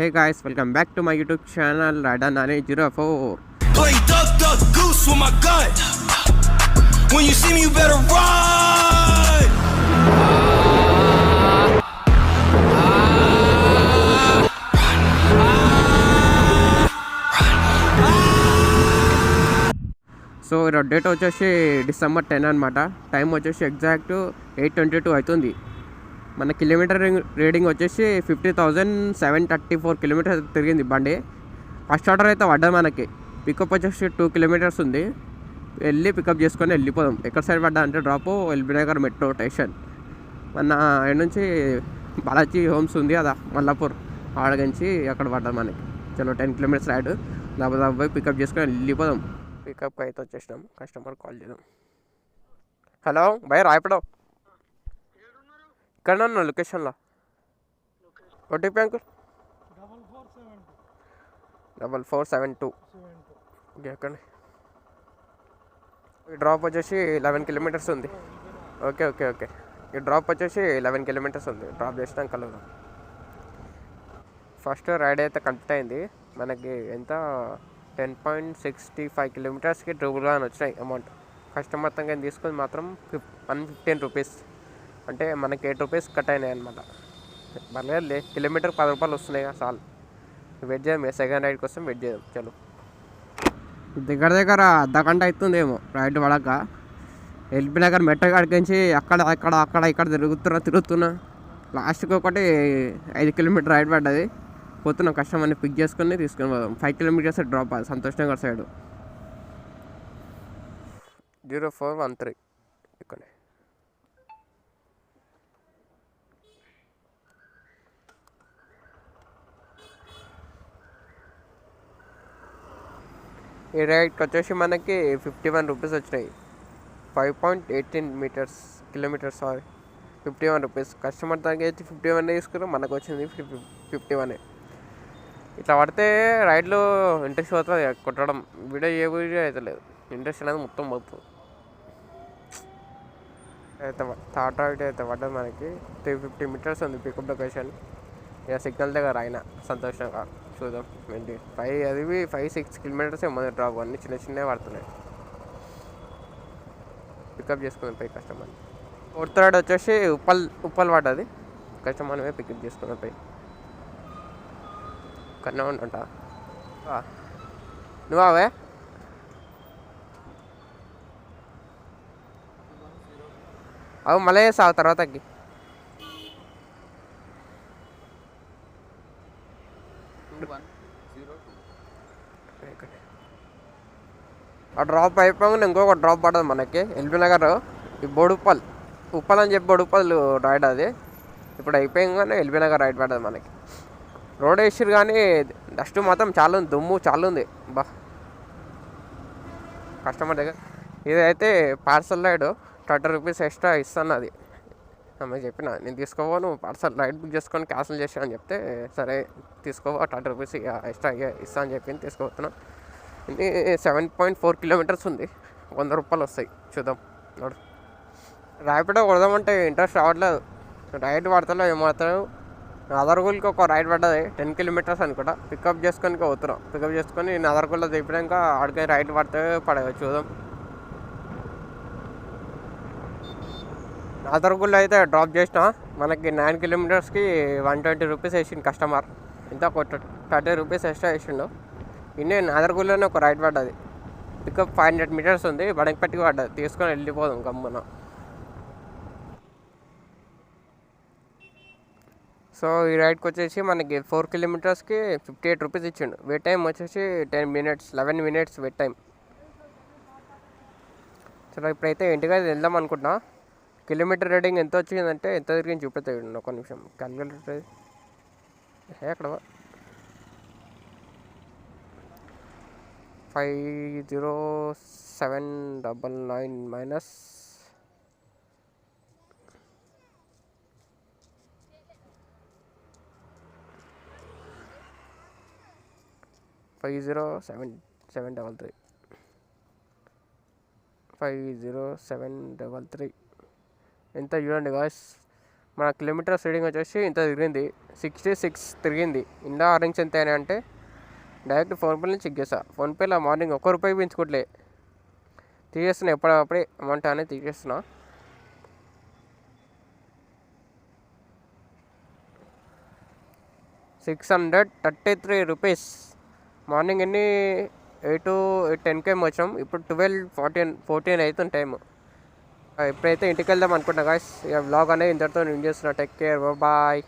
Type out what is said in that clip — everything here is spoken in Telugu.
Hey guys, welcome back to my YouTube channel Radha904. Play duck, duck, goose with my gun. When you see me, you better run. So ఈరోజు డేట్ వచ్చేసి డిసెంబర్ 10 అనమాట. టైం వచ్చేసి ఎగ్జాక్ట్ 8:22 అవుతుంది. మన కిలోమీటర్ రీడింగ్ వచ్చేసి 50,734 కిలోమీటర్స్ తిరిగింది బండి. ఫస్ట్ ఆర్డర్ అయితే పడ్డాయి మనకి. పికప్ వచ్చేసి 2 కిలోమీటర్స్ ఉంది. వెళ్ళి పికప్ చేసుకొని వెళ్ళిపోదాం. ఎక్కడ సైడ్ పడ్డా అంటే drop LB Nagar metro station. మన ఇక్కడ నుంచి బాలాజీ హోమ్స్ ఉంది కదా మల్లాపూర్, ఆడగించి అక్కడ పడ్డాం మనకి. చలో 10 కిలోమీటర్స్ రైడ్ దాదాపు పికప్ చేసుకొని వెళ్ళిపోదాం. పికప్ అయితే వచ్చేసినాం. కస్టమర్ కాల్ చేద్దాం. హలో భయ్, రాయపడో ఇక్కడ ఉన్నా లొకేషన్లో. OTP uncle 4472. ఓకే అక్కడ. ఈ డ్రాప్ వచ్చేసి 11 కిలోమీటర్స్ ఉంది. ఓకే ఓకే ఓకే ఈ డ్రాప్ వచ్చేసి 11 కిలోమీటర్స్ ఉంది. డ్రాప్ చేసినాం కలుగుదాం. ఫస్ట్ రైడ్ అయితే కంప్లీట్ అయింది. మనకి ఎంత 10.65 కిలోమీటర్స్కి ట్రిపుల్గా వచ్చినాయి అమౌంట్. కస్టమర్ తగ్గ తీసుకొని మాత్రం 115 రూపీస్, అంటే మనకి 8 రూపీస్ కట్ అయినాయి అనమాట. పర్లేదులే, కిలోమీటర్ 10 రూపాయలు వస్తున్నాయి కదా చాలు. వెయిట్ చేద్దాం, సెకండ్ రైడ్ కోసం వెయిట్ చేద్దాం. చలో దగ్గర దగ్గర అర్ధగంట అవుతుందేమో రైడ్ పడక. ఎల్బీ నగర్ మెట్రో కాడికించి అక్కడ ఇక్కడ తిరుగుతున్నా లాస్ట్కి ఒకటి 5 కిలోమీటర్ రైడ్ పడ్డది. పోతున్నాం, కస్టమర్ని పిక్ చేసుకొని తీసుకొని పోదాం. 5 కిలోమీటర్స్ డ్రాప్ అది సంతోష్ నగర్ సైడ్ 0413 ఇక్కడ. ఈ రైడ్కి వచ్చేసి మనకి 51 రూపీస్ వచ్చినాయి. 5.18 కిలోమీటర్స్ 51 రూపీస్. కస్టమర్ దానికి అయితే 51 తీసుకున్నాం, మనకు వచ్చింది 51. ఇట్లా పడితే రైడ్లో ఇంట్రెస్ట్ పోతుంది కొట్టడం. వీడియో అయితే లేదు, ఇంట్రెస్ట్ అనేది మొత్తం పోతుంది. అయితే థర్డ్ రైడ్ అయితే పడ్డది మనకి. 350 మీటర్స్ ఉంది పికప్ లొకేషన్. ఇక సిగ్నల్ దగ్గర అయినా సంతోషంగా చూద్దాం. 5-6 కిలోమీటర్స్ ఏమో డ్రాప్. అన్నీ చిన్నవి పడుతున్నాయి. పికప్ చేసుకుందాం పై కస్టమర్. ఫోర్త్ రైడ్ వచ్చేసి ఉప్పల్ పడ్డది. కస్టమర్ పికప్ చేసుకుందాం పై. కన్నా ఉంట నువ్వే అవి మళ్ళీ చేస్తావు తర్వాతకి. ఆ డ్రాప్ అయిపోయాక ఇంకొక డ్రాప్ పడదు మనకి ఎల్బీ నగర్. ఈ ఉప్పల్ అని చెప్పి బోడుప్పల్ రైడ్ అది. ఇప్పుడు అయిపోయాగానే ఎల్బీ నగర్ రైడ్ పడ్డది మనకి. రోడ్ వేసిరు కానీ డస్ట్ మాత్రం చాలా ఉంది, దుమ్ము చాలా ఉంది బా కస్టమర్ దగ్గర. ఇదైతే పార్సల్ రైడ్ 30 రూపీస్ ఎక్స్ట్రా ఇస్తాను. అది అమ్మాయి చెప్పిన, నేను తీసుకోవా, నువ్వు పార్సల్ రైడ్ బుక్ చేసుకొని క్యాన్సిల్ చేసాను అని చెప్తే సరే తీసుకోవా 30 రూపీస్ ఎక్స్ట్రా ఇస్తా అని చెప్పి తీసుకోబోతున్నా. ఇది 7.4 కిలోమీటర్స్ ఉంది. 100 రూపాయలు వస్తాయి. చూద్దాం. ర్యాపిడో కొడదామంటే ఇంట్రెస్ట్ రావట్లేదు. రైడ్ పడతలో ఏమవుతావు. నదర్గుల్కి ఒక రైడ్ పడ్డది 10 కిలోమీటర్స్ అనుకుంటా. పికప్ చేసుకొని పోతున్నాం. పికప్ చేసుకొని నదర్గుల్లో దిగినాక ఆడికి రైడ్ పడితే పడేవి. చూద్దాం. నదర్గుల్లో అయితే డ్రాప్ చేసిన. మనకి 9 కిలోమీటర్స్కి 120 రూపీస్ వేసిండు కస్టమర్. ఇంత ఒక 30 రూపీస్ ఎక్స్ట్రా వేసిండు. ఇన్నే నాదర్గుల్లోనే ఒక రైడ్ పడ్డది. పికప్ 500 మీటర్స్ ఉంది. బడంగపట్టికి పడ్డది. తీసుకొని వెళ్ళిపోదాం గమ్మున. సో ఈ రైడ్కి వచ్చేసి మనకి 4 కిలోమీటర్స్కి 58 రూపీస్ ఇచ్చిండు. వెయిట్ టైం వచ్చేసి 11 మినిట్స్ వెయిట్ టైం. సరే ఇప్పుడైతే ఇంటికి వెళ్దాం అనుకుంటున్నా. కిలోమీటర్ రైడింగ్ ఎంత వచ్చిందంటే ఎంత తిరిగి చూపిస్తాయి. ఒక నిమిషం క్యాల్కులేటర్ అక్కడ 50799 మైనస్ 50733 50733 ఎంత చూడండి గాయ్స్. మన కిలోమీటర్స్ రీడింగ్ వచ్చేసి ఇంత తిరిగింది, 66 తిరిగింది. ఇందా అరేంజ్ ఎంత అయినా అంటే డైరెక్ట్ ఫోన్పేలో చెక్ చేస్తా. ఫోన్పేలో మార్నింగ్ ₹1 పెంచుకోవట్లే, తీసేస్తున్నా, ఎప్పుడప్పుడే అమౌంట్ అనేది తీసేస్తున్నా. ₹633. మార్నింగ్ ఎన్ని 8-10 వచ్చాం, ఇప్పుడు 12-14 అవుతుంది టైం. ఇప్పుడైతే ఇంటికి వెళ్దాం అనుకుంటున్నా గాయ్స్. ఇక వ్లాగ్ అనేది ఇంతటితో నేను చేస్తున్నా. Take care, bye.